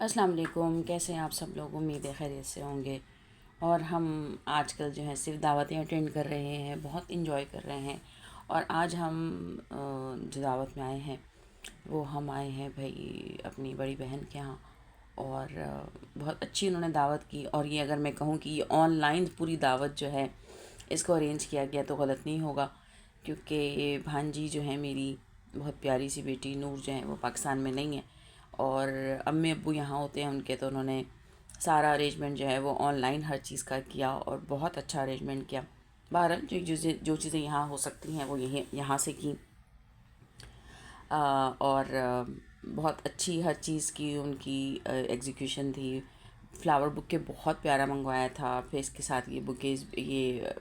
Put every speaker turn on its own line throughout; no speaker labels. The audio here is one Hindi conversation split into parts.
अस्सलाम वालेकुम। कैसे हैं आप सब लोग? उम्मीद है खैरियत से होंगे। और हम आजकल जो है सिर्फ दावतें अटेंड कर रहे हैं, बहुत इंजॉय कर रहे हैं। और आज हम जो दावत में आए हैं वो हम आए हैं भाई अपनी बड़ी बहन के यहाँ। और बहुत अच्छी उन्होंने दावत की। और ये अगर मैं कहूँ कि ये ऑनलाइन पूरी दावत जो है इसको अरेंज किया गया तो गलत नहीं होगा, क्योंकि ये भांजी जो है मेरी बहुत प्यारी सी बेटी नूर जो है वो पाकिस्तान में नहीं है। और अम्मी अब्बू यहाँ होते हैं उनके, तो उन्होंने सारा अरेंजमेंट जो है वो ऑनलाइन हर चीज़ का किया और बहुत अच्छा अरेंजमेंट किया। बहरहाल जो चीज़ें यहाँ हो सकती हैं वो यहीं यहाँ से की। और बहुत अच्छी हर चीज़ की उनकी एग्जीक्यूशन थी। फ्लावर बुके बहुत प्यारा मंगवाया था, फिर इसके साथ ये बुकेज, ये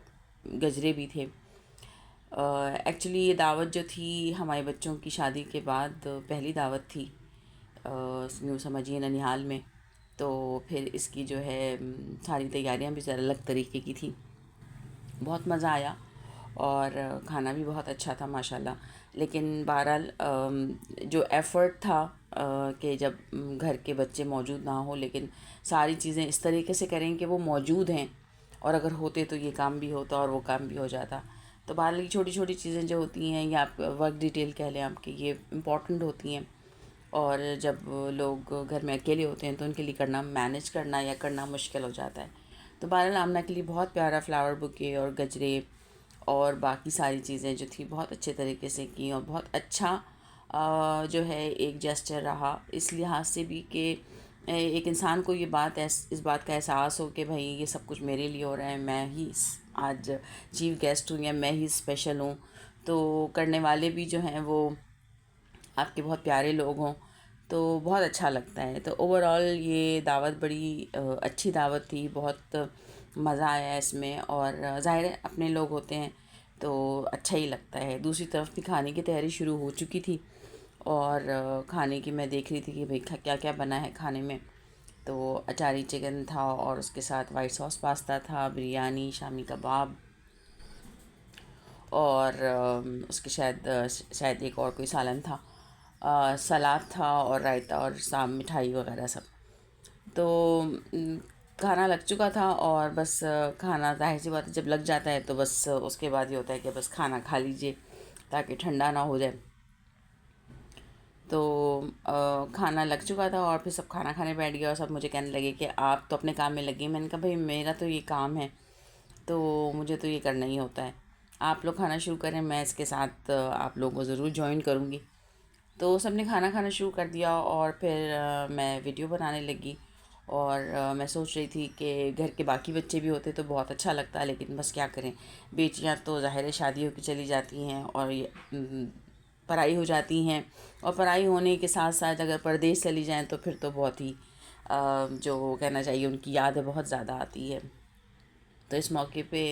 गजरे भी थे। एक्चुअली ये दावत जो थी हमारे बच्चों की शादी के बाद पहली दावत थी, यूँ समझिए ननिहाल में। तो फिर इसकी जो है सारी तैयारियां भी ज़रा अलग तरीके की थी। बहुत मज़ा आया और खाना भी बहुत अच्छा था माशाल्लाह। लेकिन बहरहाल जो एफ़र्ट था कि जब घर के बच्चे मौजूद ना हो, लेकिन सारी चीज़ें इस तरीके से करें कि वो मौजूद हैं, और अगर होते तो ये काम भी होता और वो काम भी हो जाता। तो बहरहाल की छोटी छोटी चीज़ें जो होती हैं या आप वर्क डिटेल कह लें आपकी, ये इम्पॉर्टेंट होती हैं। और जब लोग घर में अकेले होते हैं तो उनके लिए करना, मैनेज करना या करना मुश्किल हो जाता है। तो बहरहाल आमना के लिए बहुत प्यारा फ्लावर बुके और गजरे और बाकी सारी चीज़ें जो थी बहुत अच्छे तरीके से की। और बहुत अच्छा जो है एक जेस्चर रहा, इस लिहाज से भी कि एक इंसान को ये इस बात का एहसास हो कि भाई ये सब कुछ मेरे लिए हो रहा है, मैं ही आज चीफ गेस्ट हूँ या मैं ही स्पेशल हूँ। तो करने वाले भी जो हैं वो आपके बहुत प्यारे लोग हों तो बहुत अच्छा लगता है। तो ओवरऑल ये दावत बड़ी अच्छी दावत थी, बहुत मज़ा आया इसमें। और ज़ाहिर है अपने लोग होते हैं तो अच्छा ही लगता है। दूसरी तरफ भी खाने की तैयारी शुरू हो चुकी थी और खाने की मैं देख रही थी कि भाई क्या क्या बना है खाने में। तो अचारी चिकन था और उसके साथ वाइट सॉस पास्ता था, बिरयानी, शामी कबाब और उसके शायद एक और कोई सालन था, सलाद था और रायता और साम मिठाई वगैरह सब। तो खाना लग चुका था और बस खाना ज़ाहिर सी बात है जब लग जाता है तो बस उसके बाद ये होता है कि बस खाना खा लीजिए ताकि ठंडा ना हो जाए। तो खाना लग चुका था और फिर सब खाना खाने बैठ गया और सब मुझे कहने लगे कि आप तो अपने काम में लगे। मैंने कहा भाई मेरा तो ये काम है, तो मुझे तो ये करना ही होता है। आप लोग खाना शुरू करें, मैं इसके साथ आप लोगों को ज़रूर ज्वाइन करूँगी। तो सबने खाना खाना शुरू कर दिया और फिर मैं वीडियो बनाने लगी। और मैं सोच रही थी कि घर के बाकी बच्चे भी होते तो बहुत अच्छा लगता, लेकिन बस क्या करें, बेटियां तो ज़ाहिर है शादी होकर चली जाती हैं और ये पढ़ाई हो जाती हैं। और पढ़ाई होने के साथ साथ अगर परदेश चली जाएं तो फिर तो बहुत ही जो कहना चाहिए उनकी यादें बहुत ज़्यादा आती है। तो इस मौके पे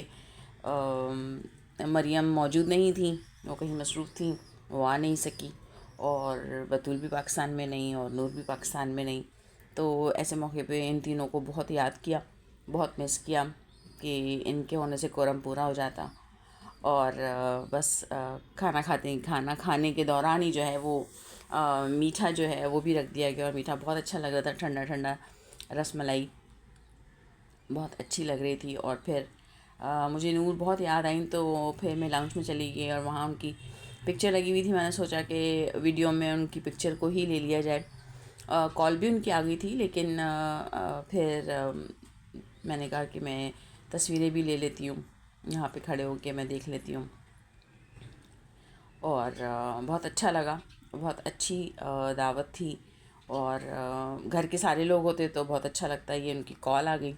मरियम मौजूद नहीं थी, वो कहीं मसरूफ़ थी, वो आ नहीं सकी। और बतूल भी पाकिस्तान में नहीं और नूर भी पाकिस्तान में नहीं। तो ऐसे मौके पे इन तीनों को बहुत याद किया, बहुत मिस किया कि इनके होने से कोरम पूरा हो जाता। और बस खाना खाने के दौरान ही जो है वो मीठा जो है वो भी रख दिया गया। और मीठा बहुत अच्छा लग रहा था, ठंडा ठंडा रसमलाई बहुत अच्छी लग रही थी। और फिर मुझे नूर बहुत याद आई, तो फिर मैं लाउंज में चली गई और वहाँ उनकी पिक्चर लगी हुई थी। मैंने सोचा कि वीडियो में उनकी पिक्चर को ही ले लिया जाए। कॉल भी उनकी आ गई थी, लेकिन फिर मैंने कहा कि मैं तस्वीरें भी ले लेती हूँ, यहाँ पे खड़े होके मैं देख लेती हूँ। और बहुत अच्छा लगा, बहुत अच्छी दावत थी। और घर के सारे लोग होते तो बहुत अच्छा लगता है। ये उनकी कॉल आ गई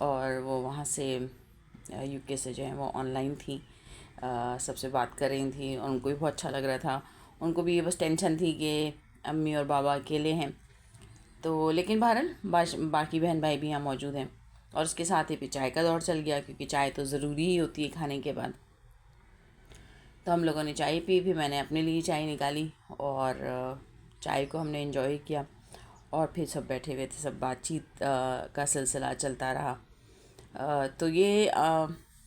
और वो वहाँ से यूके से जो है वो ऑनलाइन थी, सबसे बात कर रही थी और उनको भी बहुत अच्छा लग रहा था। उनको भी ये बस टेंशन थी कि अम्मी और बाबा अकेले हैं। तो लेकिन बहरहाल बाकी बहन भाई भी यहाँ मौजूद हैं। और उसके साथ ही फिर चाय का दौर चल गया, क्योंकि चाय तो ज़रूरी ही होती है खाने के बाद। तो हम लोगों ने चाय पी, भी मैंने अपने लिए चाय निकाली और चाय को हमने एंजॉय किया। और फिर सब बैठे हुए थे, सब बातचीत का सिलसिला चलता रहा। तो ये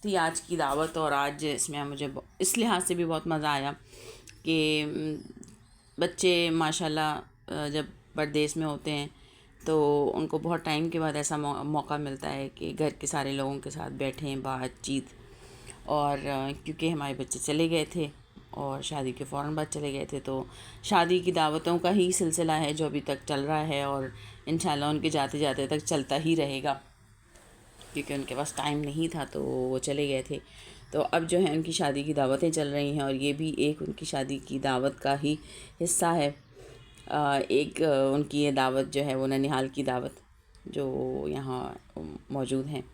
थी आज की दावत। और आज इसमें मुझे इस लिहाज से भी बहुत मज़ा आया कि बच्चे माशाल्लाह जब परदेश में होते हैं तो उनको बहुत टाइम के बाद ऐसा मौका मिलता है कि घर के सारे लोगों के साथ बैठें, बातचीत। और क्योंकि हमारे बच्चे चले गए थे और शादी के फ़ौरन बाद चले गए थे, तो शादी की दावतों का ही सिलसिला है जो अभी तक चल रहा है और इंशाल्लाह उनके जाते जाते तक चलता ही रहेगा, क्योंकि उनके पास टाइम नहीं था तो वो चले गए थे। तो अब जो है उनकी शादी की दावतें चल रही हैं और ये भी एक उनकी शादी की दावत का ही हिस्सा है। एक उनकी ये दावत जो है वो ननिहाल की दावत, जो यहाँ मौजूद हैं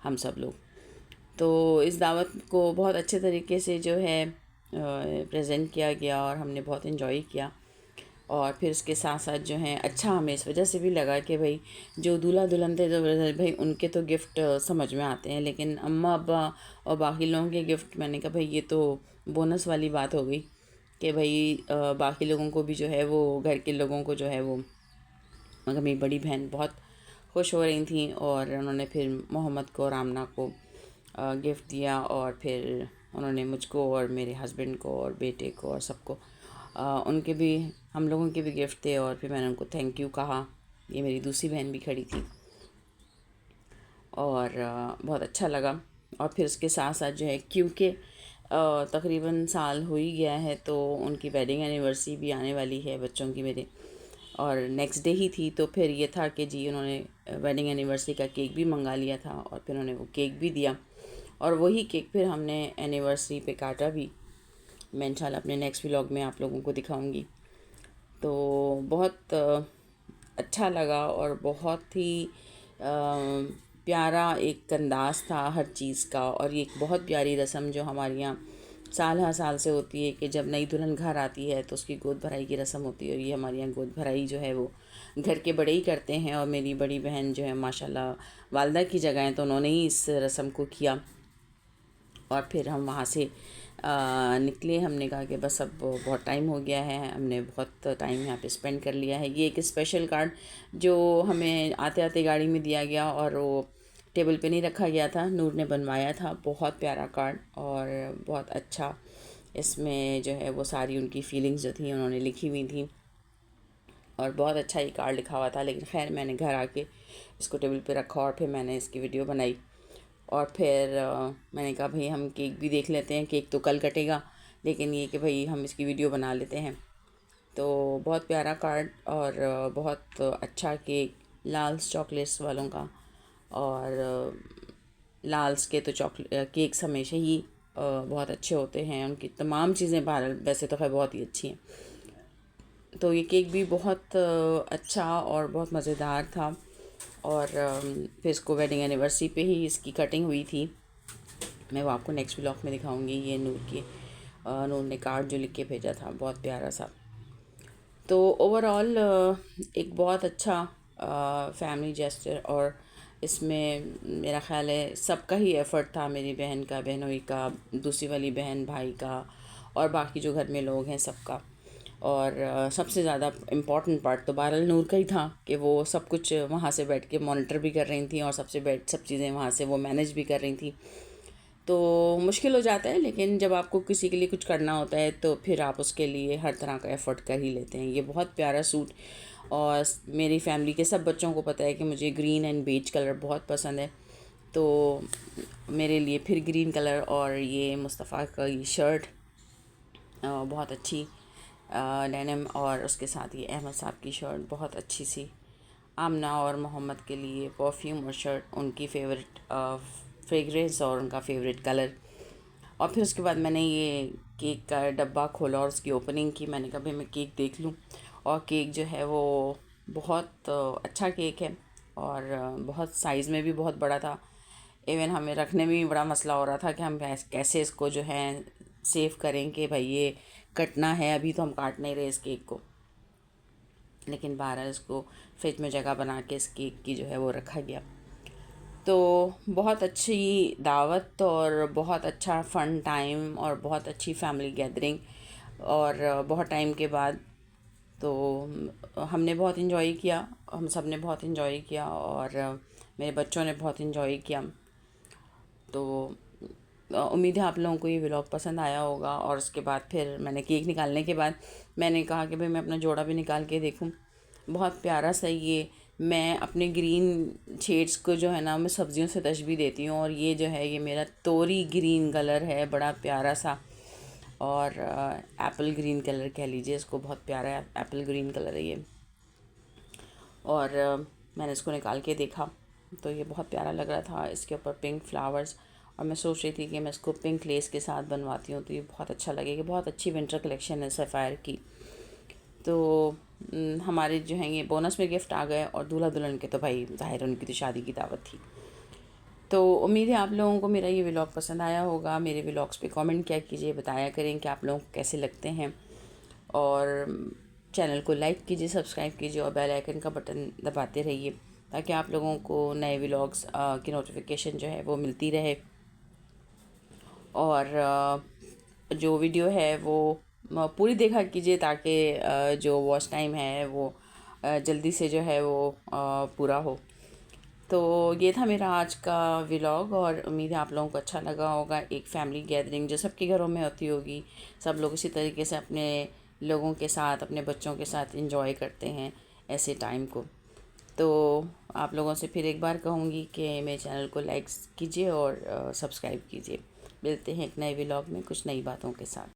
हम सब लोग। तो इस दावत को बहुत अच्छे तरीके से जो है प्रेजेंट किया गया और हमने बहुत इन्जॉय किया। और फिर उसके साथ साथ जो है अच्छा हमें इस वजह से भी लगा कि भाई जो दूल्हा दुल्हन थे तो भाई उनके तो गिफ्ट समझ में आते हैं, लेकिन अम्मा अब्बा और बाकी लोगों के गिफ्ट, मैंने कहा भाई ये तो बोनस वाली बात हो गई कि भाई बाकी लोगों को भी जो है वो घर के लोगों को जो है वो, मगर मेरी बड़ी बहन बहुत खुश हो रही थी और उन्होंने फिर मोहम्मद को और आमना को गिफ्ट दिया और फिर उन्होंने मुझको और मेरे हस्बैंड को और बेटे को और सबको उनके भी, हम लोगों के भी गिफ्ट थे। और फिर मैंने उनको थैंक यू कहा। ये मेरी दूसरी बहन भी खड़ी थी और बहुत अच्छा लगा। और फिर उसके साथ साथ जो है क्योंकि तकरीबन साल हो ही गया है, तो उनकी वेडिंग एनिवर्सरी भी आने वाली है बच्चों की मेरे, और नेक्स्ट डे ही थी। तो फिर ये था कि जी उन्होंने वेडिंग एनिवर्सरी का केक भी मंगा लिया था और फिर उन्होंने वो केक भी दिया और वही केक फिर हमने एनिवर्सरी पे काटा भी। मैं इंशाल्लाह अपने नेक्स्ट व्लॉग में आप लोगों को दिखाऊंगी। तो बहुत अच्छा लगा और बहुत ही प्यारा एक अंदाज़ था हर चीज़ का। और ये एक बहुत प्यारी रस्म जो हमारे यहाँ साल हर साल से होती है कि जब नई दुल्हन घर आती है तो उसकी गोद भराई की रस्म होती है। और ये हमारे यहाँ गोद भराई जो है वो घर के बड़े ही करते हैं और मेरी बड़ी बहन जो है माशाल्लाह वालदा की जगह है, तो उन्होंने ही इस रस्म को किया। और फिर हम वहाँ से निकले। हमने कहा कि बस अब बहुत टाइम हो गया है, हमने बहुत टाइम यहाँ पे स्पेंड कर लिया है। ये एक स्पेशल कार्ड जो हमें आते आते गाड़ी में दिया गया और वो टेबल पे नहीं रखा गया था, नूर ने बनवाया था। बहुत प्यारा कार्ड और बहुत अच्छा, इसमें जो है वो सारी उनकी फीलिंग्स जो थी उन्होंने लिखी हुई थी और बहुत अच्छा ये कार्ड लिखा हुआ था। लेकिन खैर मैंने घर आके इसको टेबल पे रखा और फिर मैंने इसकी वीडियो बनाई। और फिर मैंने कहा भाई हम केक भी देख लेते हैं, केक तो कल कटेगा, लेकिन ये कि भाई हम इसकी वीडियो बना लेते हैं। तो बहुत प्यारा कार्ड और बहुत अच्छा केक, लाल्स चॉकलेट्स वालों का। और लाल्स के तो चॉकलेट केक्स हमेशा ही बहुत अच्छे होते हैं, उनकी तमाम चीज़ें बाहर वैसे तो खैर बहुत ही अच्छी हैं। तो ये केक भी बहुत अच्छा और बहुत मज़ेदार था। और फिर इसको वेडिंग एनिवर्सरी पे ही इसकी कटिंग हुई थी। मैं वो आपको नेक्स्ट व्लॉग में दिखाऊंगी। ये नूर ने कार्ड जो लिख के भेजा था, बहुत प्यारा सा। तो ओवरऑल एक बहुत अच्छा फैमिली जेस्चर, और इसमें मेरा ख़्याल है सबका ही एफ़र्ट था, मेरी बहन का, बहनोई का, दूसरी वाली बहन भाई का और बाकी जो घर में लोग हैं सबका। और सबसे ज़्यादा इम्पॉर्टेंट पार्ट तो बहरहाल नूर का ही था कि वो सब कुछ वहाँ से बैठ के मॉनिटर भी कर रही थी और सब चीज़ें वहाँ से वो मैनेज भी कर रही थी। तो मुश्किल हो जाता है, लेकिन जब आपको किसी के लिए कुछ करना होता है तो फिर आप उसके लिए हर तरह का एफ़र्ट कर ही लेते हैं। ये बहुत प्यारा सूट, और मेरी फैमिली के सब बच्चों को पता है कि मुझे ग्रीन एंड बेज कलर बहुत पसंद है, तो मेरे लिए फिर ग्रीन कलर और ये मुस्तफ़ा का ये शर्ट बहुत अच्छी डेनिम, और उसके साथ ये अहमद साहब की शर्ट बहुत अच्छी सी। आमना और मोहम्मद के लिए परफ्यूम और शर्ट उनकी फ़ेवरेट फ्रेगरेंस और उनका फेवरेट कलर। और फिर उसके बाद मैंने ये केक का डब्बा खोला और उसकी ओपनिंग की। मैंने कहा भाई मैं केक देख लूँ, और केक जो है वो बहुत अच्छा केक है और बहुत साइज़ में भी बहुत बड़ा था। इवन हमें रखने में भी बड़ा मसला हो रहा था कि हम कैसे इसको जो है सेव करें कि भाई ये कटना है, अभी तो हम काट नहीं रहे इस केक को, लेकिन बहरहाल इसको फ्रिज में जगह बना के इस केक की जो है वो रखा गया। तो बहुत अच्छी दावत और बहुत अच्छा फ़न टाइम और बहुत अच्छी फैमिली गैदरिंग, और बहुत टाइम के बाद तो हमने बहुत इन्जॉय किया, हम सब ने बहुत इन्जॉय किया और मेरे बच्चों ने बहुत इन्जॉय किया। तो उम्मीद है आप लोगों को ये व्लॉग पसंद आया होगा। और उसके बाद फिर मैंने केक निकालने के बाद मैंने कहा कि भाई मैं अपना जोड़ा भी निकाल के देखूं। बहुत प्यारा सा ये मैं अपने ग्रीन शेड्स को जो है ना मैं सब्जियों से तशबीह देती हूँ, और ये जो है ये मेरा तोरी ग्रीन कलर है, बड़ा प्यारा सा, और एप्पल ग्रीन कलर कह लीजिए इसको, बहुत प्यारा एप्पल ग्रीन कलर है ये। और मैंने इसको निकाल के देखा तो ये बहुत प्यारा लग रहा था, इसके ऊपर पिंक फ्लावर्स, और मैं सोच रही थी कि मैं इसको पिंक लेस के साथ बनवाती हूँ तो ये बहुत अच्छा लगेगा। बहुत अच्छी विंटर कलेक्शन है सफ़ायर की। तो हमारे जो हैं ये बोनस में गिफ्ट आ गए, और दूल्हा दुल्हन के तो भाई ज़ाहिर उनकी तो शादी की दावत थी। तो उम्मीद है आप लोगों को मेरा ये व्लॉग पसंद आया होगा। मेरे व्लॉग्स पे कमेंट किया कीजिए, बताया करें कि आप लोगों को कैसे लगते हैं, और चैनल को लाइक कीजिए, सब्सक्राइब कीजिए, और बेल आइकन का बटन दबाते रहिए ताकि आप लोगों को नए व्लॉग्स की नोटिफिकेशन जो है वो मिलती रहे। और जो वीडियो है वो पूरी देखा कीजिए ताकि जो वॉच टाइम है वो जल्दी से जो है वो पूरा हो। तो ये था मेरा आज का व्लॉग, और उम्मीद है आप लोगों को अच्छा लगा होगा। एक फैमिली गैदरिंग जो सबके घरों में होती होगी, सब लोग इसी तरीके से अपने लोगों के साथ, अपने बच्चों के साथ एंजॉय करते हैं ऐसे टाइम को। तो आप लोगों से फिर एक बार कहूँगी कि मेरे चैनल को लाइक कीजिए और सब्सक्राइब कीजिए। मिलते हैं एक नए व्लॉग में कुछ नई बातों के साथ।